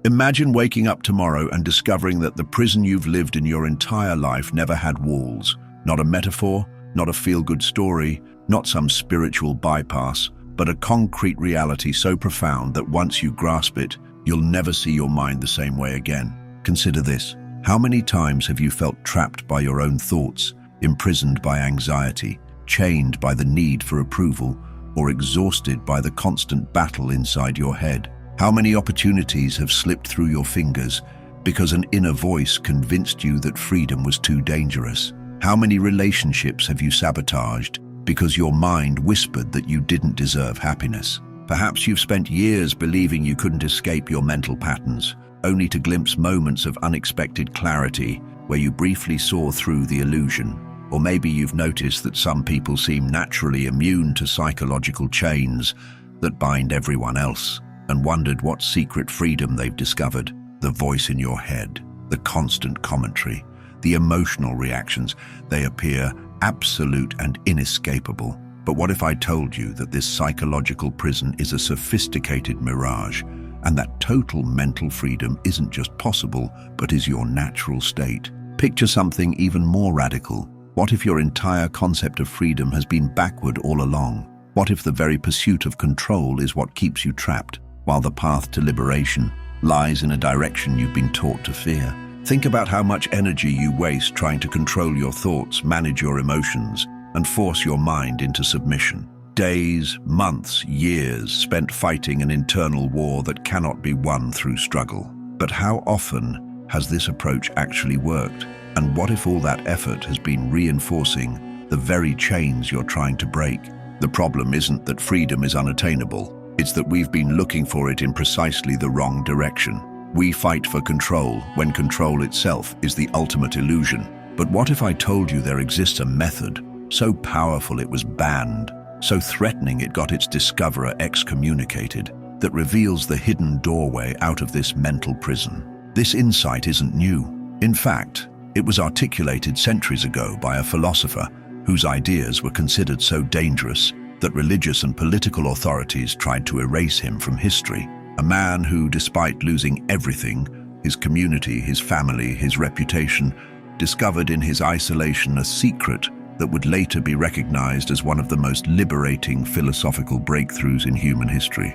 Imagine waking up tomorrow and discovering that the prison you've lived in your entire life never had walls. Not a metaphor, not a feel-good story, not some spiritual bypass, but a concrete reality so profound that once you grasp it, you'll never see your mind the same way again. Consider this. How many times have you felt trapped by your own thoughts, imprisoned by anxiety, chained by the need for approval, or exhausted by the constant battle inside your head? How many opportunities have slipped through your fingers because an inner voice convinced you that freedom was too dangerous? How many relationships have you sabotaged because your mind whispered that you didn't deserve happiness? Perhaps you've spent years believing you couldn't escape your mental patterns, only to glimpse moments of unexpected clarity where you briefly saw through the illusion. Or maybe you've noticed that some people seem naturally immune to psychological chains that bind everyone else, and wondered what secret freedom they've discovered. The voice in your head, the constant commentary, the emotional reactions, they appear absolute and inescapable. But what if I told you that this psychological prison is a sophisticated mirage, and that total mental freedom isn't just possible, but is your natural state? Picture something even more radical. What if your entire concept of freedom has been backward all along? What if the very pursuit of control is what keeps you trapped, while the path to liberation lies in a direction you've been taught to fear? Think about how much energy you waste trying to control your thoughts, manage your emotions, and force your mind into submission. Days, months, years spent fighting an internal war that cannot be won through struggle. But how often has this approach actually worked? And what if all that effort has been reinforcing the very chains you're trying to break? The problem isn't that freedom is unattainable. It's that we've been looking for it in precisely the wrong direction. We fight for control when control itself is the ultimate illusion. But what if I told you there exists a method so powerful it was banned, so threatening it got its discoverer excommunicated, that reveals the hidden doorway out of this mental prison? This insight isn't new. In fact, it was articulated centuries ago by a philosopher whose ideas were considered so dangerous that religious and political authorities tried to erase him from history. A man who, despite losing everything, his community, his family, his reputation, discovered in his isolation a secret that would later be recognized as one of the most liberating philosophical breakthroughs in human history.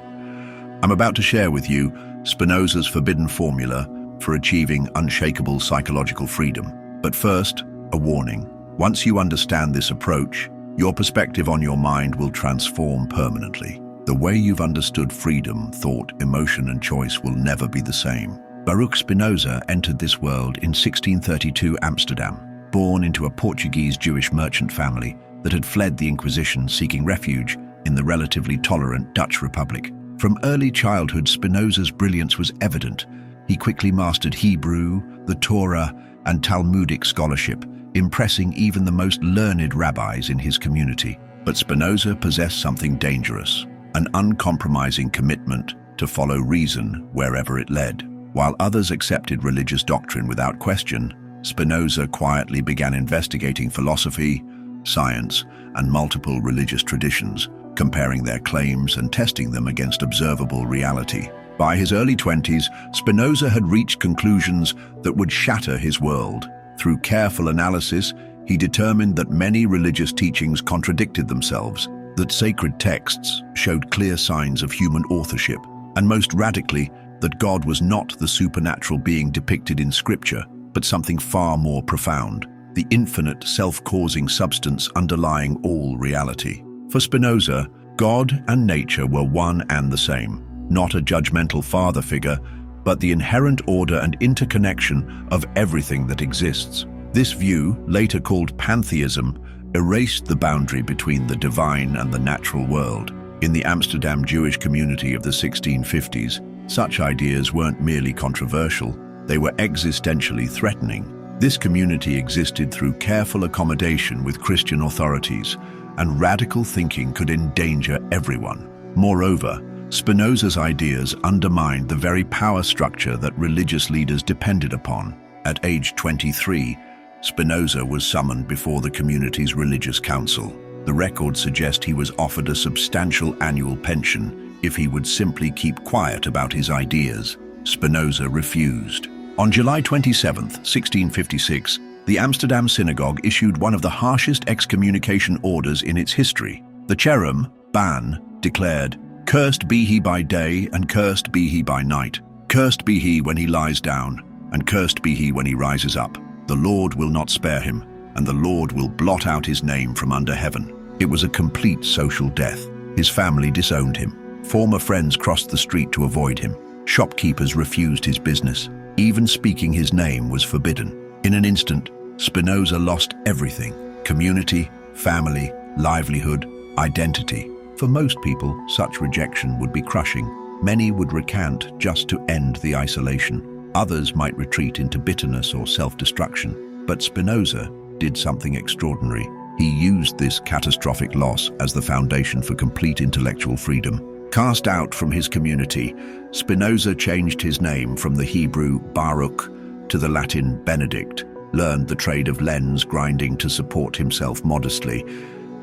I'm about to share with you Spinoza's forbidden formula for achieving unshakable psychological freedom. But first, a warning. Once you understand this approach, your perspective on your mind will transform permanently. The way you've understood freedom, thought, emotion, and choice will never be the same. Baruch Spinoza entered this world in 1632 Amsterdam, born into a Portuguese Jewish merchant family that had fled the Inquisition seeking refuge in the relatively tolerant Dutch Republic. From early childhood, Spinoza's brilliance was evident. He quickly mastered Hebrew, the Torah, and Talmudic scholarship, impressing even the most learned rabbis in his community. But Spinoza possessed something dangerous, an uncompromising commitment to follow reason wherever it led. While others accepted religious doctrine without question, Spinoza quietly began investigating philosophy, science, and multiple religious traditions, comparing their claims and testing them against observable reality. By his early 20s, Spinoza had reached conclusions that would shatter his world. Through careful analysis, he determined that many religious teachings contradicted themselves, that sacred texts showed clear signs of human authorship, and most radically, that God was not the supernatural being depicted in Scripture, but something far more profound, the infinite self-causing substance underlying all reality. For Spinoza, God and nature were one and the same, not a judgmental father figure, but the inherent order and interconnection of everything that exists. This view, later called pantheism, erased the boundary between the divine and the natural world. In the Amsterdam Jewish community of the 1650s, such ideas weren't merely controversial, they were existentially threatening. This community existed through careful accommodation with Christian authorities, and radical thinking could endanger everyone. Moreover, Spinoza's ideas undermined the very power structure that religious leaders depended upon. At age 23, Spinoza was summoned before the community's religious council. The records suggest he was offered a substantial annual pension if he would simply keep quiet about his ideas. Spinoza refused. On July 27, 1656, the Amsterdam synagogue issued one of the harshest excommunication orders in its history. The cherem, ban, declared, "Cursed be he by day, and cursed be he by night. Cursed be he when he lies down, and cursed be he when he rises up. The Lord will not spare him, and the Lord will blot out his name from under heaven." It was a complete social death. His family disowned him. Former friends crossed the street to avoid him. Shopkeepers refused his business. Even speaking his name was forbidden. In an instant, Spinoza lost everything: community, family, livelihood, identity. For most people, such rejection would be crushing. Many would recant just to end the isolation. Others might retreat into bitterness or self-destruction. But Spinoza did something extraordinary. He used this catastrophic loss as the foundation for complete intellectual freedom. Cast out from his community, Spinoza changed his name from the Hebrew Baruch to the Latin Benedict, learned the trade of lens grinding to support himself modestly,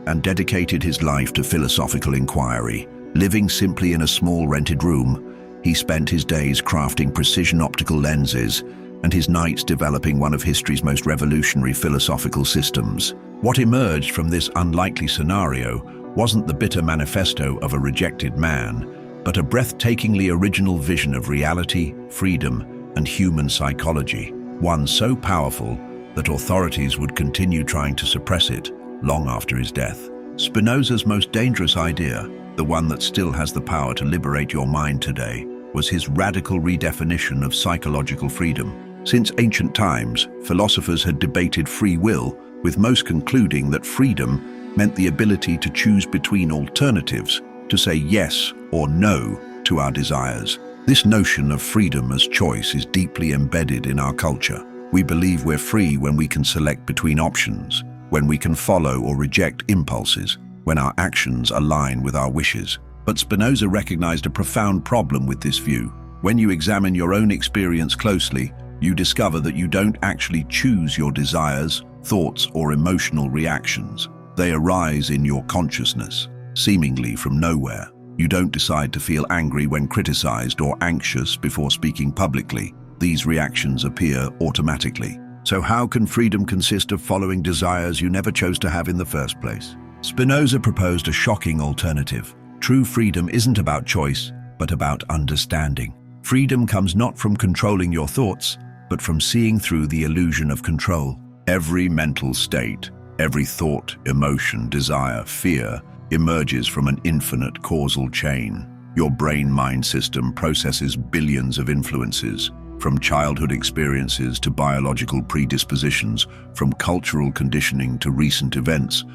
and dedicated his life to philosophical inquiry. Living simply in a small rented room, he spent his days crafting precision optical lenses and his nights developing one of history's most revolutionary philosophical systems. What emerged from this unlikely scenario wasn't the bitter manifesto of a rejected man, but a breathtakingly original vision of reality, freedom, and human psychology, one so powerful that authorities would continue trying to suppress it long after his death. Spinoza's most dangerous idea, the one that still has the power to liberate your mind today, was his radical redefinition of psychological freedom. Since ancient times, philosophers had debated free will, with most concluding that freedom meant the ability to choose between alternatives, to say yes or no to our desires. This notion of freedom as choice is deeply embedded in our culture. We believe we're free when we can select between options, when we can follow or reject impulses, when our actions align with our wishes. But Spinoza recognized a profound problem with this view. When you examine your own experience closely, you discover that you don't actually choose your desires, thoughts, or emotional reactions. They arise in your consciousness, seemingly from nowhere. You don't decide to feel angry when criticized or anxious before speaking publicly. These reactions appear automatically. So how can freedom consist of following desires you never chose to have in the first place? Spinoza proposed a shocking alternative. True freedom isn't about choice, but about understanding. Freedom comes not from controlling your thoughts, but from seeing through the illusion of control. Every mental state, every thought, emotion, desire, fear, emerges from an infinite causal chain. Your brain-mind system processes billions of influences, from childhood experiences to biological predispositions, from cultural conditioning to recent events,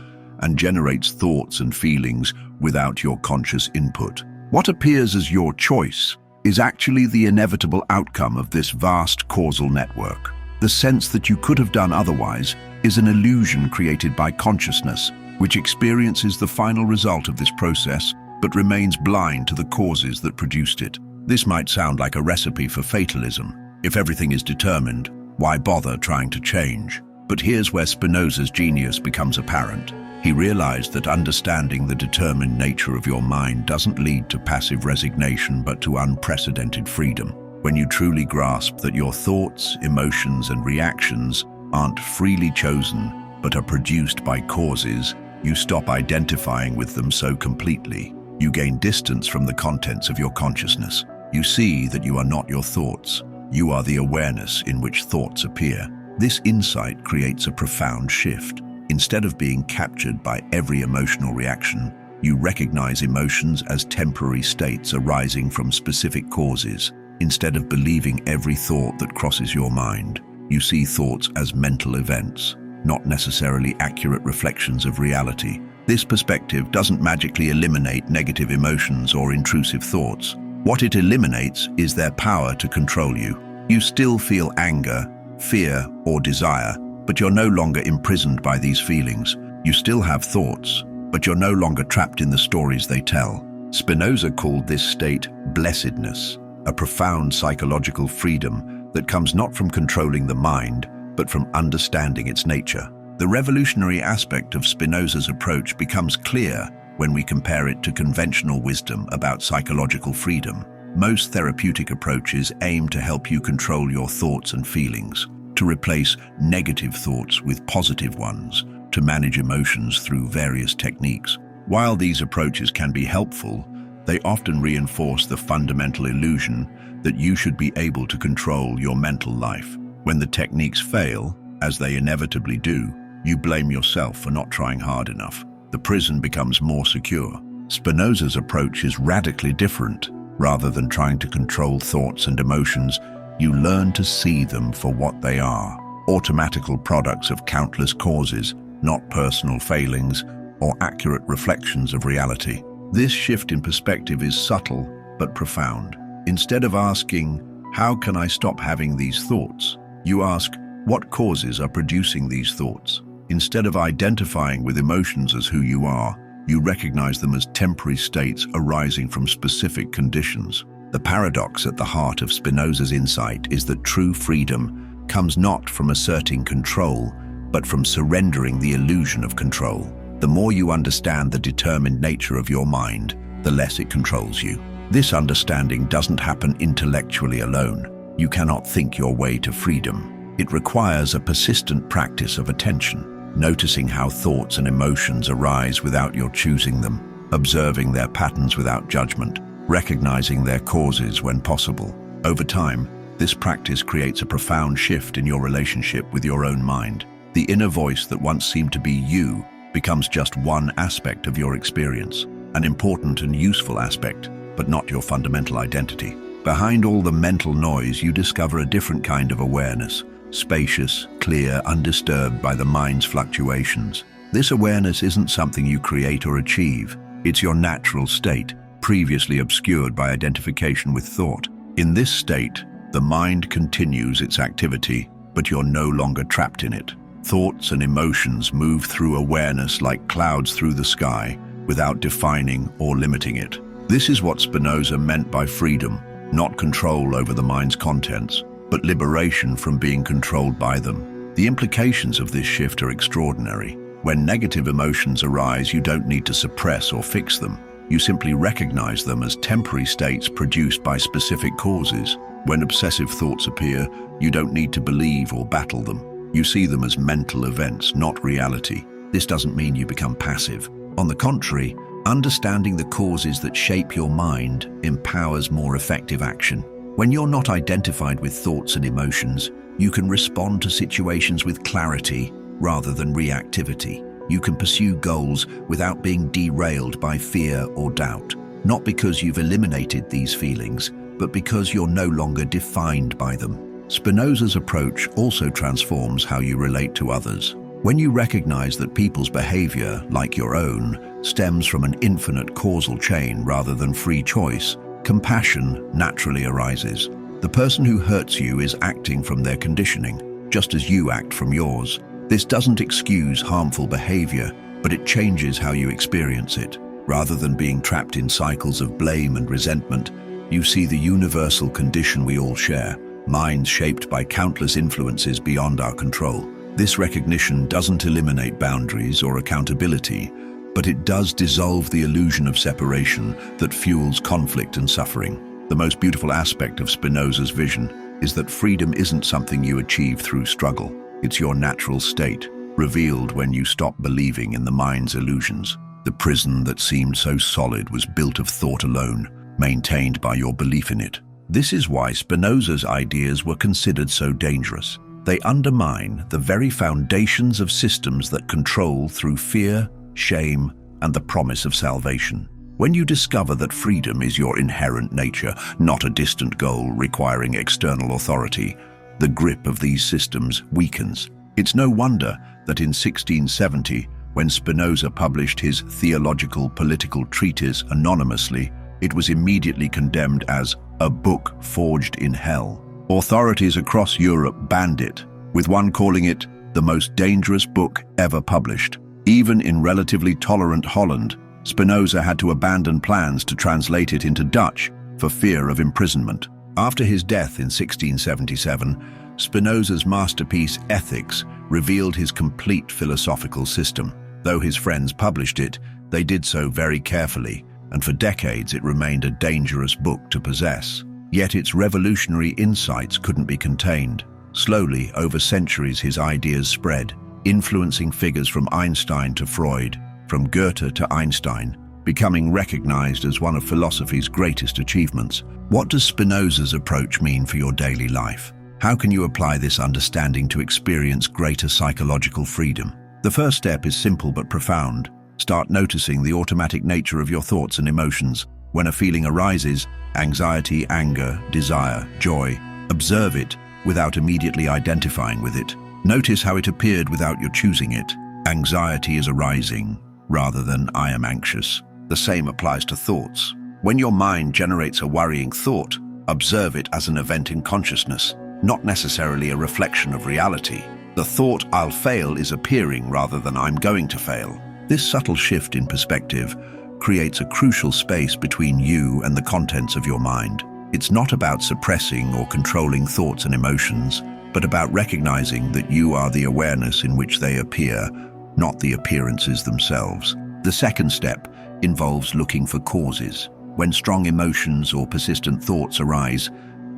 and generates thoughts and feelings without your conscious input. What appears as your choice is actually the inevitable outcome of this vast causal network. The sense that you could have done otherwise is an illusion created by consciousness, which experiences the final result of this process, but remains blind to the causes that produced it. This might sound like a recipe for fatalism. If everything is determined, why bother trying to change? But here's where Spinoza's genius becomes apparent. He realized that understanding the determined nature of your mind doesn't lead to passive resignation, but to unprecedented freedom. When you truly grasp that your thoughts, emotions, and reactions aren't freely chosen, but are produced by causes, you stop identifying with them so completely. You gain distance from the contents of your consciousness. You see that you are not your thoughts. You are the awareness in which thoughts appear. This insight creates a profound shift. Instead of being captured by every emotional reaction, you recognize emotions as temporary states arising from specific causes. Instead of believing every thought that crosses your mind, you see thoughts as mental events, not necessarily accurate reflections of reality. This perspective doesn't magically eliminate negative emotions or intrusive thoughts. What it eliminates is their power to control you. You still feel anger, fear, or desire, but you're no longer imprisoned by these feelings. You still have thoughts, but you're no longer trapped in the stories they tell. Spinoza called this state blessedness, a profound psychological freedom that comes not from controlling the mind, but from understanding its nature. The revolutionary aspect of Spinoza's approach becomes clear when we compare it to conventional wisdom about psychological freedom. Most therapeutic approaches aim to help you control your thoughts and feelings, to replace negative thoughts with positive ones, to manage emotions through various techniques. While these approaches can be helpful, they often reinforce the fundamental illusion that you should be able to control your mental life. When the techniques fail, as they inevitably do, you blame yourself for not trying hard enough. The prison becomes more secure. Spinoza's approach is radically different. Rather than trying to control thoughts and emotions, you learn to see them for what they are: automatical products of countless causes, not personal failings or accurate reflections of reality. This shift in perspective is subtle but profound. Instead of asking, "How can I stop having these thoughts?" you ask, "What causes are producing these thoughts?" Instead of identifying with emotions as who you are, you recognize them as temporary states arising from specific conditions. The paradox at the heart of Spinoza's insight is that true freedom comes not from asserting control, but from surrendering the illusion of control. The more you understand the determined nature of your mind, the less it controls you. This understanding doesn't happen intellectually alone. You cannot think your way to freedom. It requires a persistent practice of attention, noticing how thoughts and emotions arise without your choosing them, observing their patterns without judgment, recognizing their causes when possible. Over time, this practice creates a profound shift in your relationship with your own mind. The inner voice that once seemed to be you becomes just one aspect of your experience, an important and useful aspect, but not your fundamental identity. Behind all the mental noise, you discover a different kind of awareness, spacious, clear, undisturbed by the mind's fluctuations. This awareness isn't something you create or achieve. It's your natural state, previously obscured by identification with thought. In this state, the mind continues its activity, but you're no longer trapped in it. Thoughts and emotions move through awareness like clouds through the sky, without defining or limiting it. This is what Spinoza meant by freedom, not control over the mind's contents, but liberation from being controlled by them. The implications of this shift are extraordinary. When negative emotions arise, you don't need to suppress or fix them. You simply recognize them as temporary states produced by specific causes. When obsessive thoughts appear, you don't need to believe or battle them. You see them as mental events, not reality. This doesn't mean you become passive. On the contrary, understanding the causes that shape your mind empowers more effective action. When you're not identified with thoughts and emotions, you can respond to situations with clarity rather than reactivity. You can pursue goals without being derailed by fear or doubt, not because you've eliminated these feelings, but because you're no longer defined by them. Spinoza's approach also transforms how you relate to others. When you recognize that people's behavior, like your own, stems from an infinite causal chain rather than free choice, compassion naturally arises. The person who hurts you is acting from their conditioning, just as you act from yours. This doesn't excuse harmful behavior, but it changes how you experience it. Rather than being trapped in cycles of blame and resentment, you see the universal condition we all share, minds shaped by countless influences beyond our control. This recognition doesn't eliminate boundaries or accountability, but it does dissolve the illusion of separation that fuels conflict and suffering. The most beautiful aspect of Spinoza's vision is that freedom isn't something you achieve through struggle. It's your natural state, revealed when you stop believing in the mind's illusions. The prison that seemed so solid was built of thought alone, maintained by your belief in it. This is why Spinoza's ideas were considered so dangerous. They undermine the very foundations of systems that control through fear, shame, and the promise of salvation. When you discover that freedom is your inherent nature, not a distant goal requiring external authority, the grip of these systems weakens. It's no wonder that in 1670, when Spinoza published his theological political treatise anonymously, it was immediately condemned as a book forged in hell. Authorities across Europe banned it, with one calling it the most dangerous book ever published. Even in relatively tolerant Holland, Spinoza had to abandon plans to translate it into Dutch for fear of imprisonment. After his death in 1677, Spinoza's masterpiece Ethics revealed his complete philosophical system. Though his friends published it, they did so very carefully, and for decades it remained a dangerous book to possess. Yet its revolutionary insights couldn't be contained. Slowly, over centuries, his ideas spread, influencing figures from Einstein to Freud, from Goethe to Einstein, becoming recognized as one of philosophy's greatest achievements. What does Spinoza's approach mean for your daily life? How can you apply this understanding to experience greater psychological freedom? The first step is simple but profound. Start noticing the automatic nature of your thoughts and emotions. When a feeling arises, anxiety, anger, desire, joy, observe it without immediately identifying with it. Notice how it appeared without your choosing it. Anxiety is arising rather than I am anxious. The same applies to thoughts. When your mind generates a worrying thought, observe it as an event in consciousness, not necessarily a reflection of reality. The thought I'll fail is appearing rather than I'm going to fail. This subtle shift in perspective creates a crucial space between you and the contents of your mind. It's not about suppressing or controlling thoughts and emotions, but about recognizing that you are the awareness in which they appear, not the appearances themselves. The second step involves looking for causes. When strong emotions or persistent thoughts arise,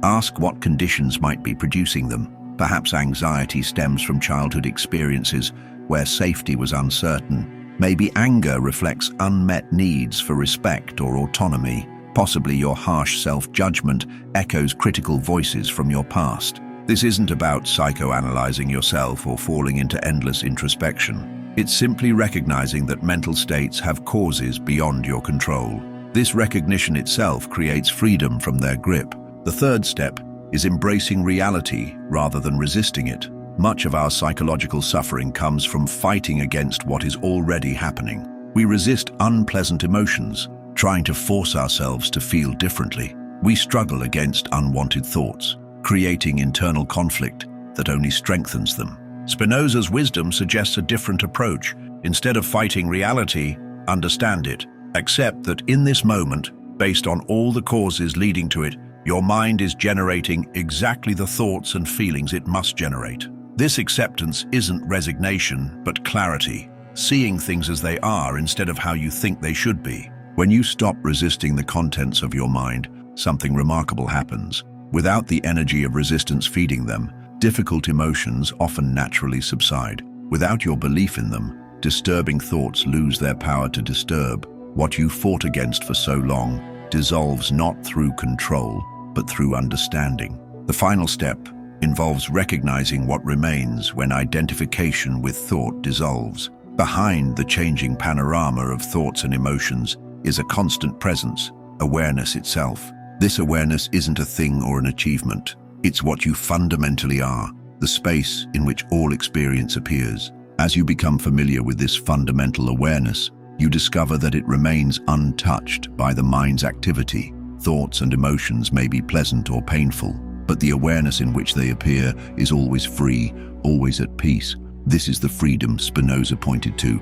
ask what conditions might be producing them. Perhaps anxiety stems from childhood experiences where safety was uncertain. Maybe anger reflects unmet needs for respect or autonomy. Possibly your harsh self-judgment echoes critical voices from your past. This isn't about psychoanalyzing yourself or falling into endless introspection. It's simply recognizing that mental states have causes beyond your control. This recognition itself creates freedom from their grip. The third step is embracing reality rather than resisting it. Much of our psychological suffering comes from fighting against what is already happening. We resist unpleasant emotions, trying to force ourselves to feel differently. We struggle against unwanted thoughts, creating internal conflict that only strengthens them. Spinoza's wisdom suggests a different approach. Instead of fighting reality, understand it. Accept that in this moment, based on all the causes leading to it, your mind is generating exactly the thoughts and feelings it must generate. This acceptance isn't resignation, but clarity, seeing things as they are instead of how you think they should be. When you stop resisting the contents of your mind, something remarkable happens. Without the energy of resistance feeding them, difficult emotions often naturally subside. Without your belief in them, disturbing thoughts lose their power to disturb. What you fought against for so long dissolves not through control, but through understanding. The final step involves recognizing what remains when identification with thought dissolves. Behind the changing panorama of thoughts and emotions is a constant presence, awareness itself. This awareness isn't a thing or an achievement. It's what you fundamentally are, the space in which all experience appears. As you become familiar with this fundamental awareness, you discover that it remains untouched by the mind's activity. Thoughts and emotions may be pleasant or painful, but the awareness in which they appear is always free, always at peace. This is the freedom Spinoza pointed to,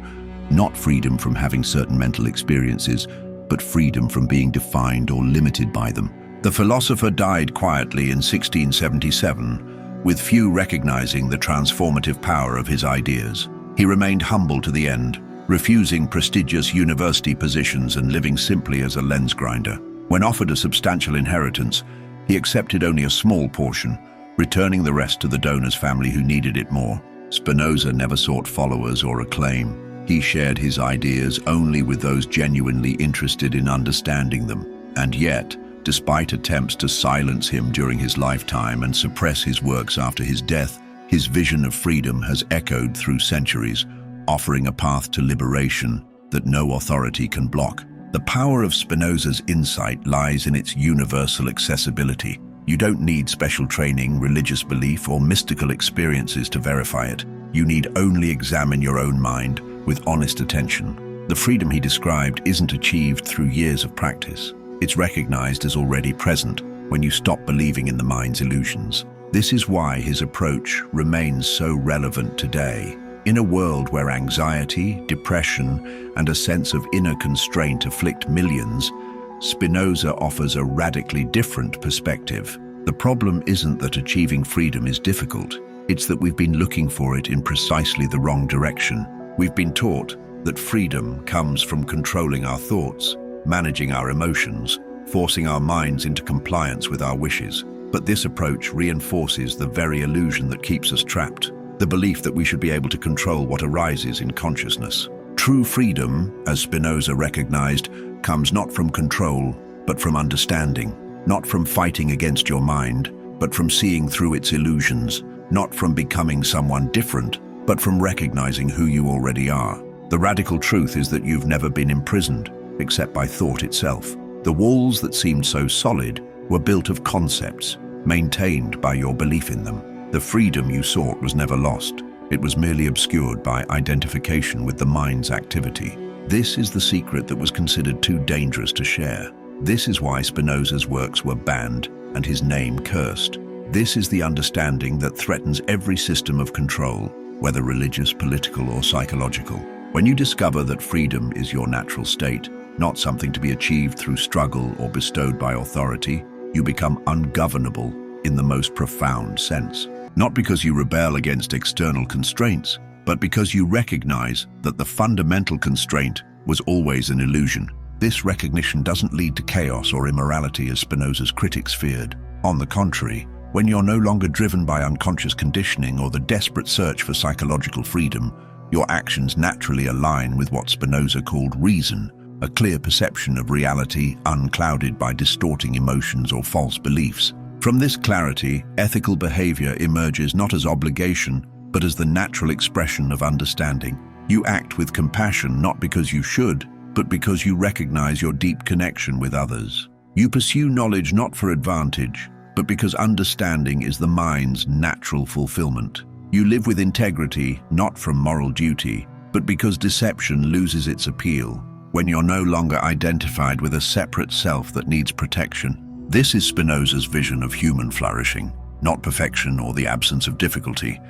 not freedom from having certain mental experiences, but freedom from being defined or limited by them. The philosopher died quietly in 1677, with few recognizing the transformative power of his ideas. He remained humble to the end, refusing prestigious university positions and living simply as a lens grinder. When offered a substantial inheritance, he accepted only a small portion, returning the rest to the donor's family who needed it more. Spinoza never sought followers or acclaim. He shared his ideas only with those genuinely interested in understanding them. And yet, despite attempts to silence him during his lifetime and suppress his works after his death, his vision of freedom has echoed through centuries, offering a path to liberation that no authority can block. The power of Spinoza's insight lies in its universal accessibility. You don't need special training, religious belief, or mystical experiences to verify it. You need only examine your own mind with honest attention. The freedom he described isn't achieved through years of practice. It's recognized as already present when you stop believing in the mind's illusions. This is why his approach remains so relevant today. In a world where anxiety, depression, and a sense of inner constraint afflict millions, Spinoza offers a radically different perspective. The problem isn't that achieving freedom is difficult. It's that we've been looking for it in precisely the wrong direction. We've been taught that freedom comes from controlling our thoughts, managing our emotions, forcing our minds into compliance with our wishes. But this approach reinforces the very illusion that keeps us trapped, the belief that we should be able to control what arises in consciousness. True freedom, as Spinoza recognized, comes not from control, but from understanding, not from fighting against your mind, but from seeing through its illusions, not from becoming someone different, but from recognizing who you already are. The radical truth is that you've never been imprisoned, except by thought itself. The walls that seemed so solid were built of concepts, maintained by your belief in them. The freedom you sought was never lost. It was merely obscured by identification with the mind's activity. This is the secret that was considered too dangerous to share. This is why Spinoza's works were banned and his name cursed. This is the understanding that threatens every system of control, whether religious, political, or psychological. When you discover that freedom is your natural state, not something to be achieved through struggle or bestowed by authority, you become ungovernable in the most profound sense. Not because you rebel against external constraints, but because you recognize that the fundamental constraint was always an illusion. This recognition doesn't lead to chaos or immorality as Spinoza's critics feared. On the contrary, when you're no longer driven by unconscious conditioning or the desperate search for psychological freedom, your actions naturally align with what Spinoza called reason, a clear perception of reality unclouded by distorting emotions or false beliefs. From this clarity, ethical behavior emerges not as obligation, but as the natural expression of understanding. You act with compassion not because you should, but because you recognize your deep connection with others. You pursue knowledge not for advantage, but because understanding is the mind's natural fulfillment. You live with integrity not from moral duty, but because deception loses its appeal, when you're no longer identified with a separate self that needs protection. This is Spinoza's vision of human flourishing, not perfection or the absence of difficulty,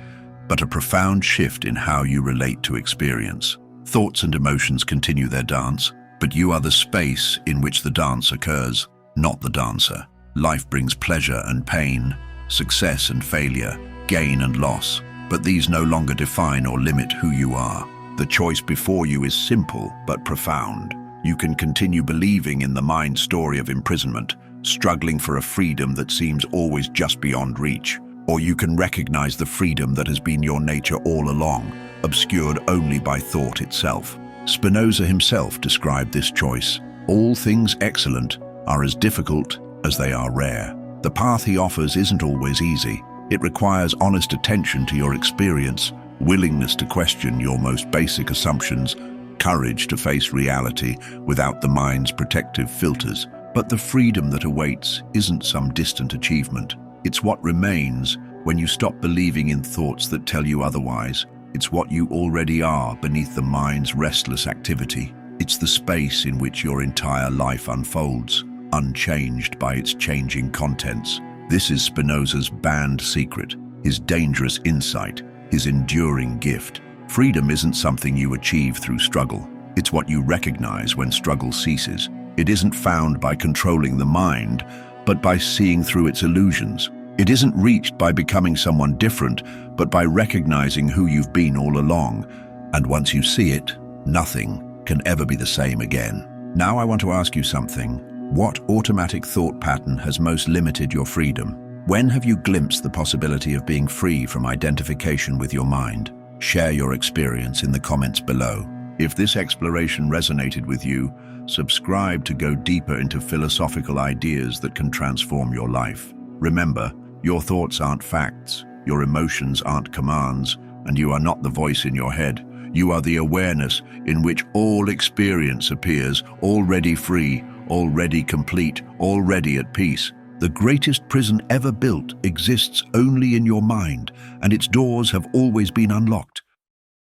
but a profound shift in how you relate to experience. Thoughts and emotions continue their dance, but you are the space in which the dance occurs, not the dancer. Life brings pleasure and pain, success and failure, gain and loss, but these no longer define or limit who you are. The choice before you is simple but profound. You can continue believing in the mind's story of imprisonment, struggling for a freedom that seems always just beyond reach, or you can recognize the freedom that has been your nature all along, obscured only by thought itself. Spinoza himself described this choice. All things excellent are as difficult as they are rare. The path he offers isn't always easy. It requires honest attention to your experience, willingness to question your most basic assumptions, courage to face reality without the mind's protective filters. But the freedom that awaits isn't some distant achievement. It's what remains when you stop believing in thoughts that tell you otherwise. It's what you already are beneath the mind's restless activity. It's the space in which your entire life unfolds, unchanged by its changing contents. This is Spinoza's banned secret, his dangerous insight, his enduring gift. Freedom isn't something you achieve through struggle. It's what you recognize when struggle ceases. It isn't found by controlling the mind, but by seeing through its illusions. It isn't reached by becoming someone different, but by recognizing who you've been all along. And once you see it, nothing can ever be the same again. Now I want to ask you something. What automatic thought pattern has most limited your freedom? When have you glimpsed the possibility of being free from identification with your mind? Share your experience in the comments below. If this exploration resonated with you, subscribe to go deeper into philosophical ideas that can transform your life. Remember, your thoughts aren't facts, your emotions aren't commands, and you are not the voice in your head. You are the awareness in which all experience appears, already free, already complete, already at peace. The greatest prison ever built exists only in your mind, and its doors have always been unlocked.